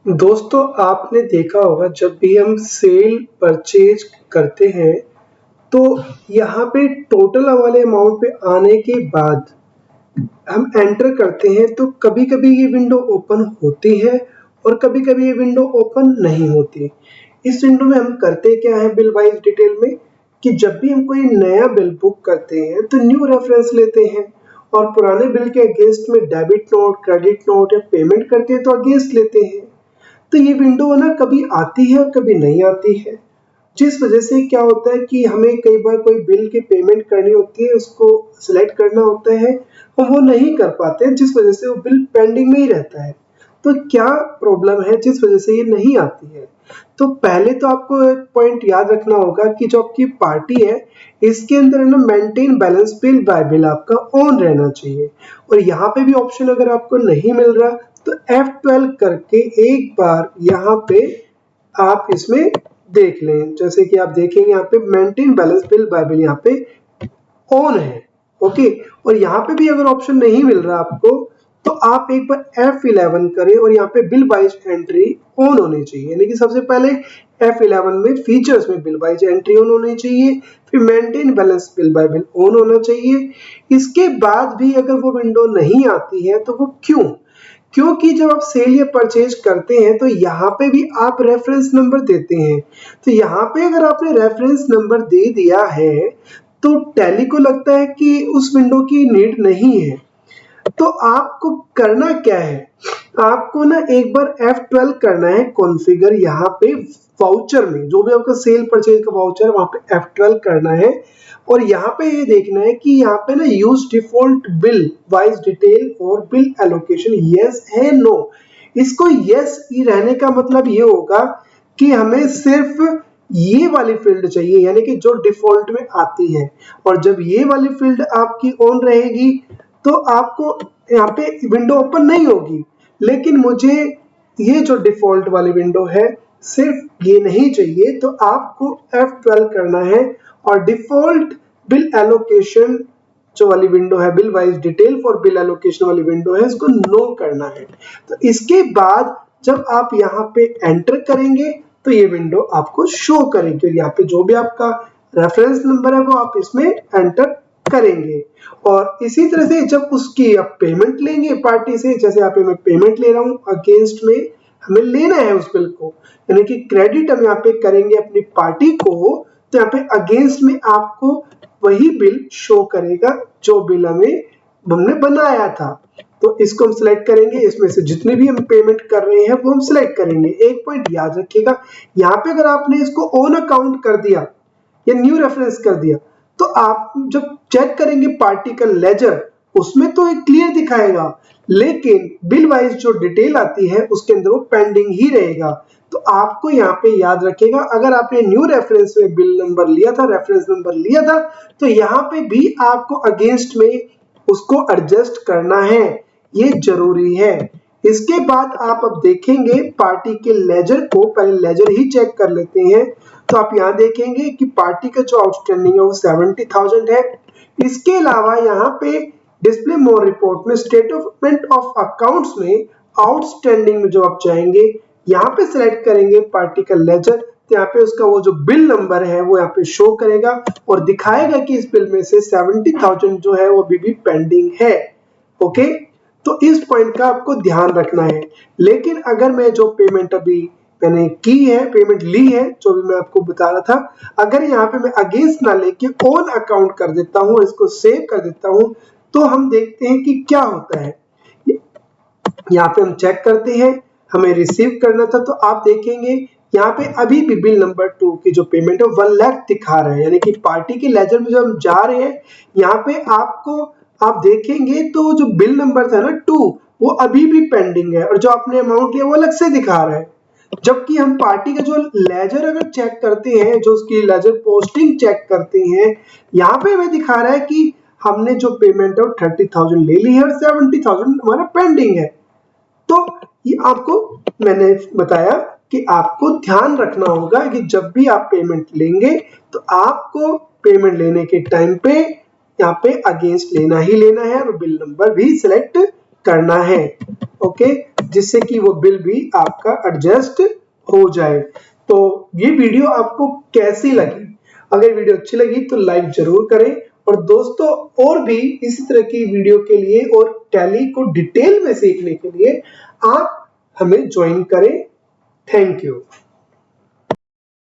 दोस्तों आपने देखा होगा जब भी हम सेल परचेज करते हैं तो यहाँ पे टोटल वाले अमाउंट पे आने के बाद हम एंटर करते हैं तो कभी कभी ये विंडो ओपन होती है और कभी कभी ये विंडो ओपन नहीं होती। इस विंडो में हम करते क्या है बिल वाइज डिटेल में कि जब भी हम कोई नया बिल बुक करते हैं तो न्यू रेफरेंस लेते हैं और पुराने बिल के अगेंस्ट में डेबिट नोट क्रेडिट नोट या पेमेंट करते हैं तो अगेंस्ट लेते हैं। तो ये विंडो ना कभी आती है और कभी नहीं आती है, जिस वजह से क्या होता है कि हमें कई बार कोई बिल की पेमेंट करनी होती है, उसको सिलेक्ट करना होता है और वो नहीं कर पाते हैं, जिस वजह से वो बिल पेंडिंग में ही रहता है। तो क्या प्रॉब्लम है जिस वजह से ये नहीं आती है? तो पहले तो आपको एक पॉइंट याद रखना होगा कि जो आपकी पार्टी है इसके अंदर है ना maintain balance bill bye bill आपका ऑन रहना चाहिए। और यहाँ पे भी ऑप्शन अगर आपको नहीं मिल रहा तो F12 करके एक बार यहाँ पे आप इसमें देख लें। जैसे कि आप देखेंगे यहाँ पे maintain balance bill bye bill यहाँ पे ऑन है। ओके, और यहाँ पे भी अगर ऑप्शन नहीं मिल रहा आपको तो आप एक बार F11 करें और यहाँ पे बिल वाइज एंट्री ऑन होनी चाहिए। यानी कि सबसे पहले F11 में फीचर्स में बिल वाइज एंट्री ऑन होनी चाहिए, फिर maintain balance bill bye bill on होना चाहिए। इसके बाद भी अगर वो विंडो नहीं आती है तो वो क्योंकि जब आप सेल या परचेज करते हैं तो यहाँ पे भी आप रेफरेंस नंबर देते हैं। तो यहाँ पे अगर आपने रेफरेंस नंबर दे दिया है तो टैली को लगता है कि उस विंडो की नीड नहीं है। तो आपको करना क्या है, आपको ना एक बार F12 करना है कॉन्फ़िगर। यहाँ पे वाउचर में जो भी आपका सेल परचेज का वाउचर है वहां पे F12 करना है और यहाँ पे ये देखना है कि यहाँ पे ना use default bill wise detail और बिल एलोकेशन यस है नो। इसको यस रहने का मतलब ये होगा कि हमें सिर्फ ये वाली फील्ड चाहिए, यानी कि जो डिफॉल्ट में आती है। और जब ये वाली फील्ड आपकी ऑन रहेगी तो आपको यहाँ पे विंडो ओपन नहीं होगी। लेकिन मुझे ये जो डिफॉल्ट वाली विंडो है सिर्फ ये नहीं चाहिए, तो आपको F12 करना है और डिफॉल्ट बिल एलोकेशन जो वाली विंडो है bill wise detail for bill allocation वाली विंडो है इसको नो करना है। तो इसके बाद जब आप यहाँ पे एंटर करेंगे तो ये विंडो आपको शो करेगी और यहाँ पे जो भी आपका रेफरेंस नंबर है वो आप इसमें एंटर करेंगे। और इसी तरह से जब उसकी आप पेमेंट लेंगे पार्टी से, जैसे यहाँ पे मैं पेमेंट ले रहा हूँ अगेंस्ट में हमें लेना है उस बिल को, यानी कि क्रेडिट हम यहाँ पे करेंगे अपनी पार्टी को, तो यहाँ पे अगेंस्ट में आपको वही बिल शो करेगा जो बिल हमने बनाया था। तो इसको हम सिलेक्ट करेंगे, इसमें से जितने भी हम पेमेंट कर रहे हैं वो हम सिलेक्ट करेंगे। एक पॉइंट याद रखिएगा, यहाँ पे अगर आपने इसको ऑन अकाउंट कर दिया या न्यू रेफरेंस कर दिया तो आप जब चेक करेंगे पार्टी का लेजर उसमें तो एक क्लियर दिखाएगा, लेकिन बिल वाइज जो डिटेल आती है उसके अंदर वो पेंडिंग ही रहेगा। तो आपको यहाँ पे याद रखिएगा, अगर आपने न्यू रेफरेंस में बिल नंबर लिया था रेफरेंस नंबर लिया था तो यहाँ पे भी आपको अगेंस्ट में उसको एडजस्ट करना है, ये जरूरी है। इसके बाद आप अब देखेंगे पार्टी के लेजर को, पहले लेजर ही चेक कर लेते हैं। तो आप यहाँ देखेंगे कि पार्टी का जो आउटस्टैंडिंग है वो 70,000 है। इसके अलावा यहाँ पे डिस्प्ले मोर रिपोर्ट में स्टेटमेंट ऑफ अकाउंट्स में आउटस्टैंडिंग में जो आप चाहेंगे यहाँ पे सिलेक्ट करेंगे पार्टी का लेजर, तो यहाँ पे उसका वो जो बिल नंबर है वो यहाँ पे शो करेगा और दिखाएगा कि इस बिल में से 70,000 जो है वो अभी भी पेंडिंग है। ओके, तो इस पॉइंट का आपको ध्यान रखना है। लेकिन अगर मैं जो पेमेंट अभी मैंने की है, पेमेंट ली है, जो भी मैं आपको बता रहा था, अगर यहाँ पे मैं अगेंस्ट ना लेके ऑन अकाउंट कर देता हूँ, इसको सेव कर देता हूँ, तो हम देखते हैं कि क्या होता है। यहाँ पे हम चेक करते हैं, हमें रिसीव करना था, तो आप देखेंगे यहाँ पे अभी भी बिल नंबर 2 की जो पेमेंट है 1 लाख दिखा रहा है। यानी कि पार्टी के लेजर में जब हम जा रहे हैं यहाँ पे आपको आप देखेंगे तो जो बिल नंबर था ना 2 वो अभी भी पेंडिंग है और जो आपने अमाउंट लिया वो अलग से दिखा रहा है। जबकि हम पार्टी का जो लेजर अगर चेक करते हैं, जो उसकी लेजर पोस्टिंग चेक करते हैं, यहाँ पे हमें दिखा रहा है कि हमने जो पेमेंट है वो 30,000 ले ली है और 70,000 हमारा पेंडिंग है। तो ये आपको मैंने बताया कि आपको ध्यान रखना होगा कि जब भी आप पेमेंट लेंगे तो आपको पेमेंट लेने के टाइम पे यहाँ पे अगेंस्ट लेना ही लेना है और बिल नंबर भी सिलेक्ट करना है। ओके, जिससे कि वो बिल भी आपका एडजस्ट हो जाए। तो ये वीडियो आपको कैसी लगी? अगर वीडियो अच्छी लगी तो लाइक जरूर करें, और दोस्तों और भी इसी तरह की वीडियो के लिए और टैली को डिटेल में सीखने के लिए आप हमें ज्वाइन करें। Thank you.